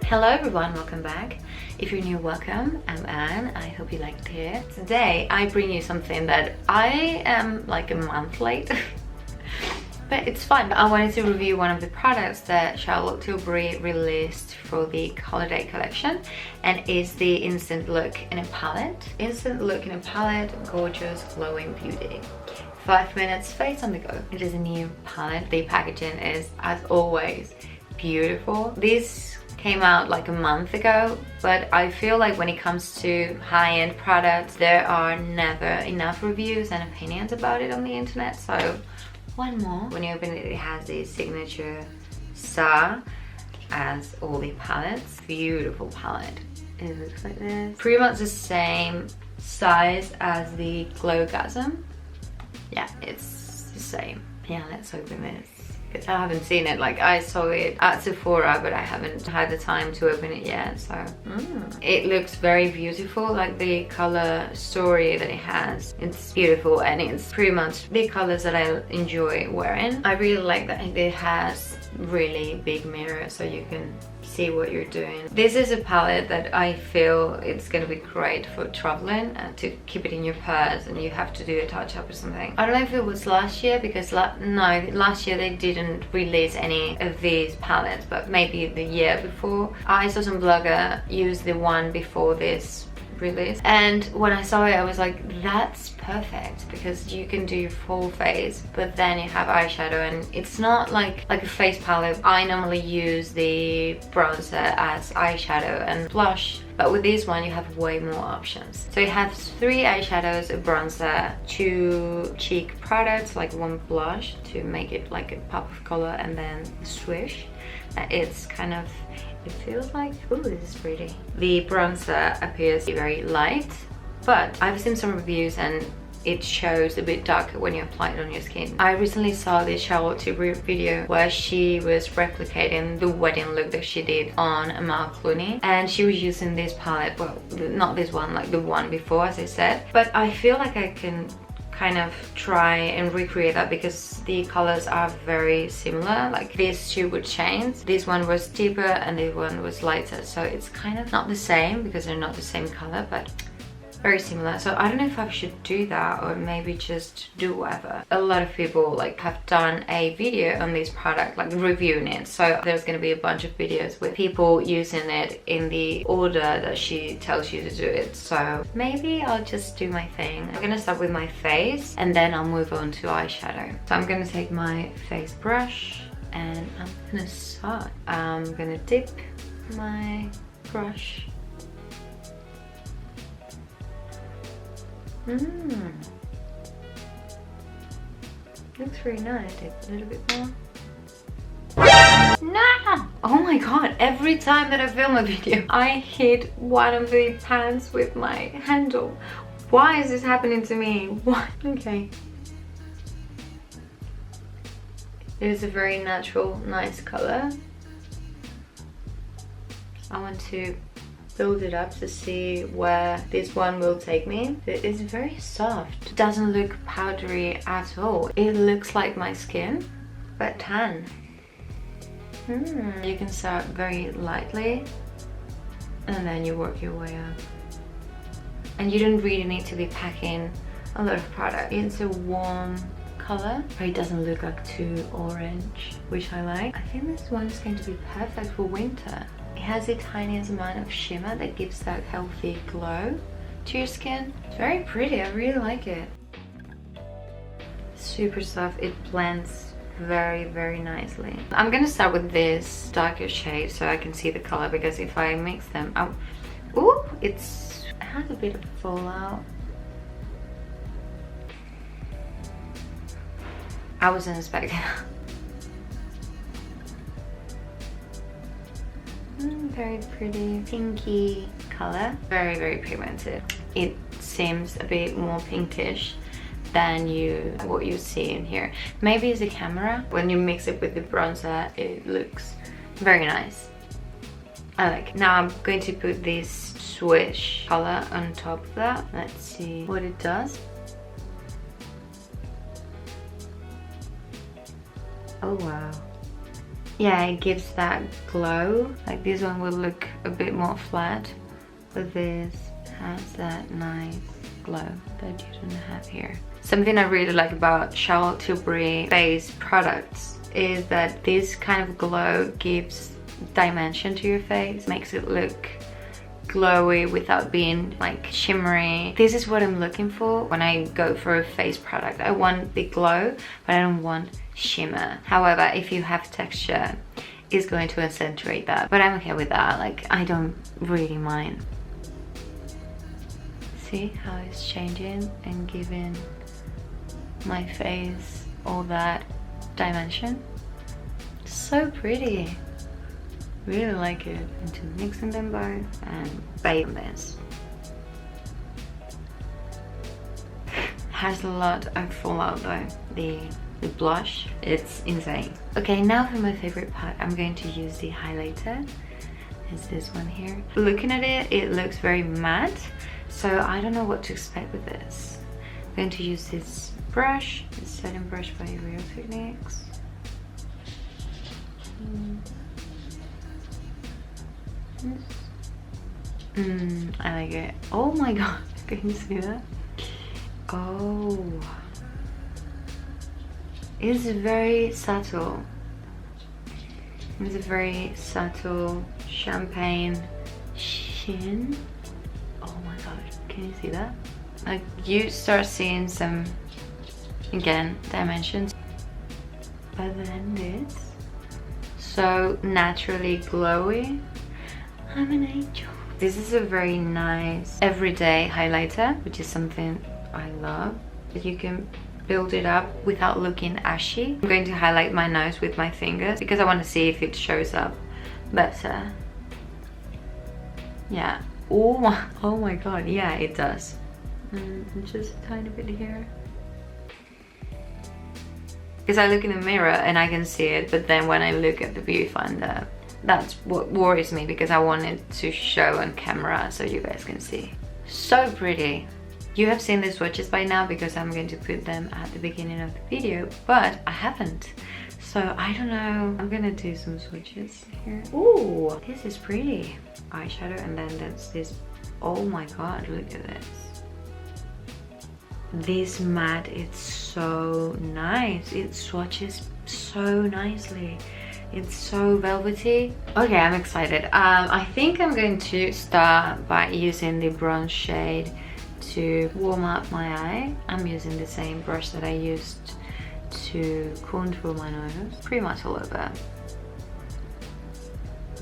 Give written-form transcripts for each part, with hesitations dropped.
Hello everyone, welcome back. If you're new, welcome. I'm Anne. I hope you liked it here. Today I bring you something that I am like a month late. But it's fun. I wanted to review one of the products that Charlotte Tilbury released for the holiday collection, and is the Instant Look in a Palette. Instant Look in a Palette, gorgeous glowing beauty. 5 minutes, face on the go. It is a new palette. The packaging is, as always, beautiful. This came out like a month ago, but I feel like when it comes to high-end products, there are never enough reviews and opinions about it on the internet. So one more. When you open it, it has the signature star as all the palettes. Beautiful palette. It looks like this. Pretty much the same size as the Glowgasm. Yeah, it's the same. Yeah, let's open this. Because I haven't seen it. Like, I saw it at Sephora, but I haven't had the time to open it yet. So it looks very beautiful. Like the color story that it has, it's beautiful, and it's pretty much the colors that I enjoy wearing. I really like that it has really big mirrors so you can see what you're doing. This is a palette that I feel it's gonna be great for traveling and to keep it in your purse and you have to do a touch-up or something. I don't know if it was last year, because last year they didn't release any of these palettes, but maybe the year before. I saw some blogger use the one before this release, and when I saw it I was like, that's perfect, because you can do your full face but then you have eyeshadow, and it's not like a face palette. I normally use the bronzer as eyeshadow and blush, but with this one you have way more options. So it has 3 eyeshadows, a bronzer, 2 cheek products, like 1 blush to make it like a pop of color, and then swish. It's kind of, it feels like, ooh, this is pretty. The bronzer appears very light, but I've seen some reviews and it shows a bit darker when you apply it on your skin. I recently saw this Charlotte Tilbury video where she was replicating the wedding look that she did on Amal Clooney, and she was using this palette, well, not this one, like the one before, as I said. But I feel like I can kind of try and recreate that, because the colors are very similar. Like, these two would change. This one was deeper and this one was lighter, so it's kind of not the same because they're not the same color, but very similar. So I don't know if I should do that or maybe just do whatever. A lot of people like have done a video on this product, like reviewing it, so there's gonna be a bunch of videos with people using it in the order that she tells you to do it. So maybe I'll just do my thing. I'm gonna start with my face and then I'll move on to eyeshadow. So I'm gonna take my face brush and I'm gonna start. I'm gonna dip my brush. Looks very nice. Take a little bit more. No! Oh my god, every time that I film a video, I hit one of the pans with my handle. Why is this happening to me? What? Okay. It is a very natural, nice color. I want to build it up to see where this one will take me. It is very soft. It doesn't look powdery at all. It looks like my skin, but tan. You can start very lightly and then you work your way up. And you don't really need to be packing a lot of product. It's a warm color, but it doesn't look like too orange, which I like. I think this one is going to be perfect for winter. It has the tiniest amount of shimmer that gives that healthy glow to your skin. It's very pretty, I really like it. Super soft, it blends very, very nicely. I'm gonna start with this darker shade so I can see the color, because if I mix them out, ooh, it has a bit of fallout. I wasn't expecting that. Very pretty pinky color, very, very pigmented. It seems a bit more pinkish than what you see in here. Maybe it's the camera. When you mix it with the bronzer, it looks very nice. I like it. Now I'm going to put this swish color on top of that. Let's see what it does. Oh wow. Yeah, it gives that glow. Like this one will look a bit more flat, but this has that nice glow that you don't have here. Something I really like about Charlotte Tilbury face products is that this kind of glow gives dimension to your face, makes it look glowy without being like shimmery. This is what I'm looking for when I go for a face product. I want the glow, but I don't want shimmer. However, if you have texture, it's going to accentuate that, but I'm okay with that. Like, I don't really mind. See how it's changing and giving my face all that dimension? So pretty. Really like it. Into mixing them both and bake this. Has a lot of fallout though. The blush, it's insane. Okay, now for my favorite part, I'm going to use the highlighter. It's this one here. Looking at it, it looks very matte, so I don't know what to expect with this. I'm going to use this brush, this setting brush by Real Techniques. I like it. Oh my god, can you see that? Oh, it's very subtle. It's a very subtle champagne sheen. Oh my god, can you see that? Like, you start seeing some, again, dimensions. But then this, so naturally glowy. I'm an angel. This is a very nice everyday highlighter, which is something I love. You can build it up without looking ashy. I'm going to highlight my nose with my fingers because I want to see if it shows up better. Yeah. Oh my god, yeah, it does. Just a tiny bit here. Because I look in the mirror and I can see it, but then when I look at the viewfinder, that's what worries me, because I want it to show on camera so you guys can see. So pretty. You have seen the swatches by now because I'm going to put them at the beginning of the video, but I haven't. So I don't know. I'm gonna do some swatches here. Ooh, this is pretty. Eyeshadow, and then that's this. Oh my god, look at this. This matte, it's so nice. It swatches so nicely. It's so velvety. Okay, I'm excited. I think I'm going to start by using the bronze shade to warm up my eye. I'm using the same brush that I used to contour my nose, pretty much all over.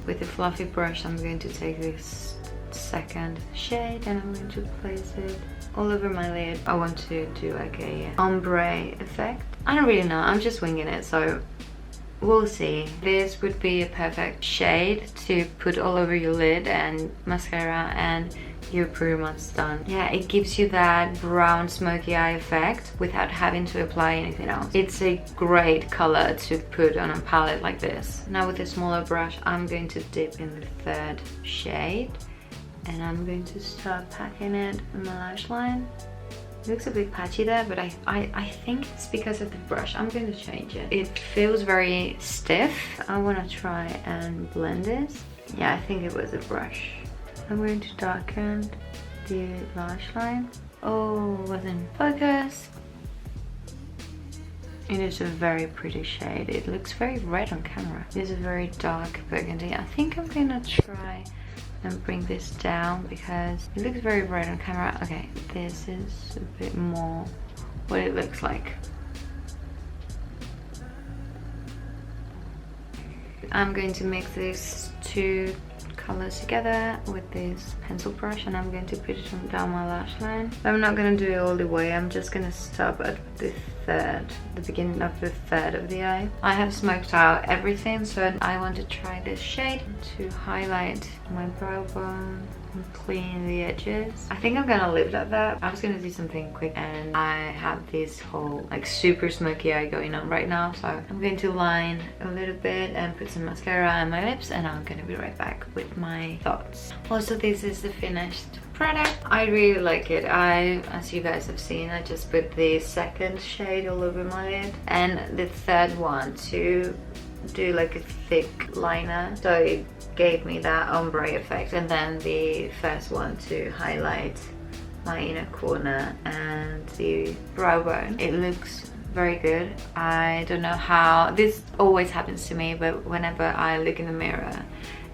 With a fluffy brush, I'm going to take this second shade and I'm going to place it all over my lid. I want to do like a ombre effect. I don't really know, I'm just winging it, so we'll see. This would be a perfect shade to put all over your lid and mascara, and you're pretty much done. Yeah, it gives you that brown smoky eye effect without having to apply anything else. It's a great color to put on a palette like this. Now with a smaller brush, I'm going to dip in the third shade and I'm going to start packing it in my lash line. It looks a bit patchy there, but I think it's because of the brush. I'm going to change it. It feels very stiff. I want to try and blend this. Yeah, I think it was a brush. I'm going to darken the lash line. Oh, wasn't focused. It is a very pretty shade. It looks very red on camera. It is a very dark burgundy. I think I'm gonna try and bring this down because it looks very red on camera. Okay, this is a bit more what it looks like. I'm going to mix these two colors together with this pencil brush and I'm going to put it down my lash line. I'm not going to do it all the way, I'm just going to stop at the beginning of the third of the eye. I have smoked out everything, so I want to try this shade to highlight my brow bone and clean the edges. I think I'm gonna leave it at that. I was gonna do something quick and I have this whole like super smoky eye going on right now, so I'm going to line a little bit and put some mascara on my lips and I'm gonna be right back with my thoughts. Also, this is the finished product. I really like it. As you guys have seen, I just put the second shade all over my lid and the third one to do like a thick liner, so it gave me that ombre effect, and then the first one to highlight my inner corner and the brow bone. It looks very good. I don't know how this always happens to me, but whenever I look in the mirror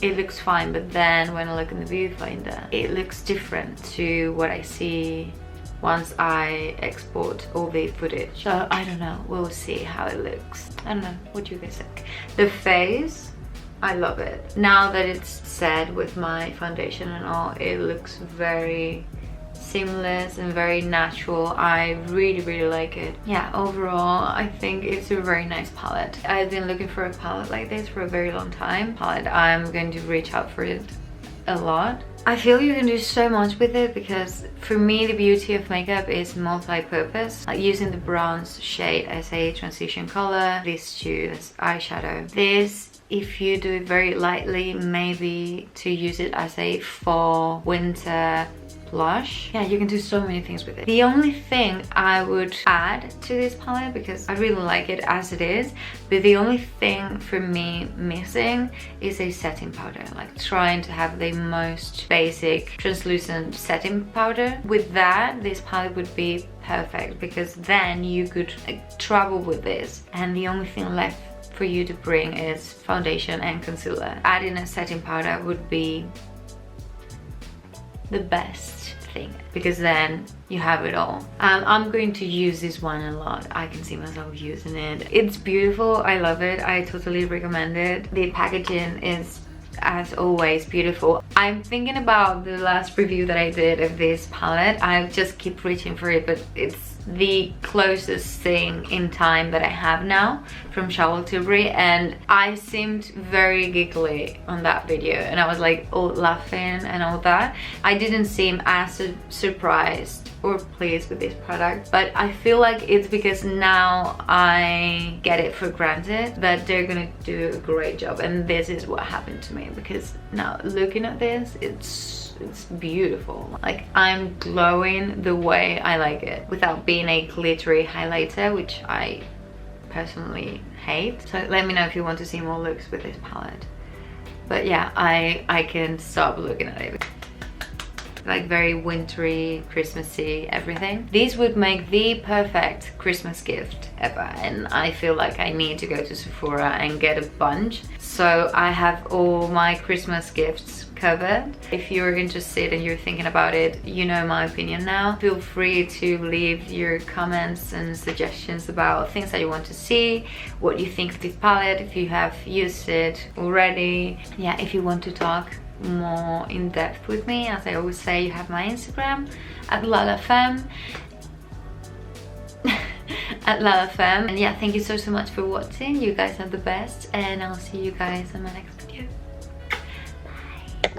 it looks fine, but then when I look in the viewfinder it looks different to what I see once I export all the footage. So I don't know, we'll see how it looks. I don't know, what do you guys think? The face, I love it. Now that it's set with my foundation and all, it looks very seamless and very natural. I really like it. Yeah, overall I think it's a very nice palette. I've been looking for a palette like this for a very long time. I'm going to reach out for it a lot. I feel you can do so much with it, because for me the beauty of makeup is multi-purpose. Like using the bronze shade as a transition color, these two as eyeshadow. This, if you do it very lightly, maybe to use it as a fall winter blush. Yeah, you can do so many things with it. The only thing I would add to this palette, because I really like it as it is, but the only thing for me missing is a setting powder. Like trying to have the most basic translucent setting powder. With that, this palette would be perfect, because then you could travel with this and the only thing left for you to bring is foundation and concealer. Adding a setting powder would be the best thing, because then you have it all. I'm going to use this one a lot. I can see myself using it. It's beautiful. I love it. I totally recommend it. The packaging is, as always, beautiful. I'm thinking about the last review that I did of this palette. I just keep reaching for it, but it's the closest thing in time that I have now from Charlotte Tilbury, and I seemed very giggly on that video and I was like all laughing and all that. I didn't seem as surprised or pleased with this product, but I feel like it's because now I get it for granted that they're gonna do a great job, and this is what happened to me, because now looking at this, it's beautiful. Like I'm glowing the way I like it without being a glittery highlighter, which I personally hate. So let me know if you want to see more looks with this palette. But yeah, I can stop looking at it. Like very wintry, Christmassy, everything. These would make the perfect Christmas gift ever, and I feel like I need to go to Sephora and get a bunch. So I have all my Christmas gifts covered. If you're interested and you're thinking about it, you know my opinion now. Feel free to leave your comments and suggestions about things that you want to see, what you think of this palette, if you have used it already. Yeah, if you want to talk more in depth with me, as I always say, you have my Instagram at lalafemmme. At lalafemmme. And yeah, thank you so much for watching. You guys are the best, and I'll see you guys in my next video. Bye.